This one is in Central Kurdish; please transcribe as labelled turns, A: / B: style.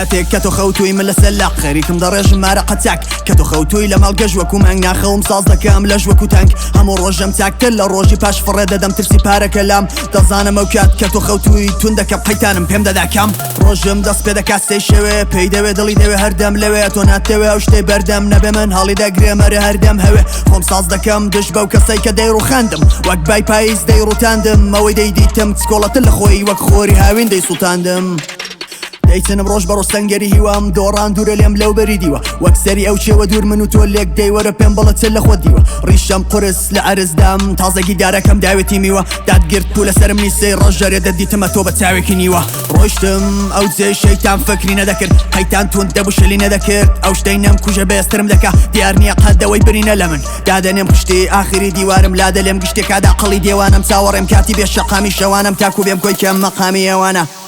A: کاتێک کە تۆ خەوتووی من لە سەلاق خەریکم دەڕێژم مارە قەچاک کە تۆ خەوتووی لە ماڵگەژ وەکو مانگ ناخەوم ساز دەکەم لەش وەکو تانک هەموو ڕۆژەم چاکتر لە ڕۆژی پاش فڕێ دەدەم ترسی پارەکە لام دەزانم ئەو کات کە تۆ خەوتووی تون دەکەم قەیتانم پێم دەدا کام ڕۆژم دەست پێ دەکات سێ شەوێ پێی دەوێ دڵی دەوێ هەردەم لەوێ تۆ ناتەوێ ئەو شتەی بەردەم نەبێ من هەڵی دەگرێ مەرە هەردەم هەوێ خۆم ساز دەکەم دش بەو کەسەی کە دەیڕوخاندم وەک بای پاییز دەیڕوتاندم ئەوەی دەیدیتم چکۆڵەتر لە خۆی وەک خۆری هاوین دەیسووتاندم دەیچنم ڕۆژ بەڕۆ سەنگەری هیوام دۆڕان دوورە لێم لەو بەری دیوە وەک سەری ئەو چێوە دوور من و تۆ لێک دەیوەرە پێم بڵە چل لە خۆ دیوە ڕیشەم قورس لە عەرزدام تازەگی دارەکەم داوێتی میوە دادگرت تو لەسەرم نیسەی ڕۆژەرێ دەدیتمە تۆ بە چاوێکی نیوە ڕۆیشتم ئەو جێ شەیتان فکری نەدەکرد قەیتان تون دەبوشلی نەدەکرد ئەو شتەی نەم کوژە بێسترم دەکا دیار نییە قەدەوەی برینە لە من دادەنێم خشتی ئاخری دیوارم لا دەلێم گشتێکادا قەڵی دێوانم چاوەڕێم کاتی بێ شەقامی شەوانم تاکو بێم کۆی کەم مەقامی ئەوانە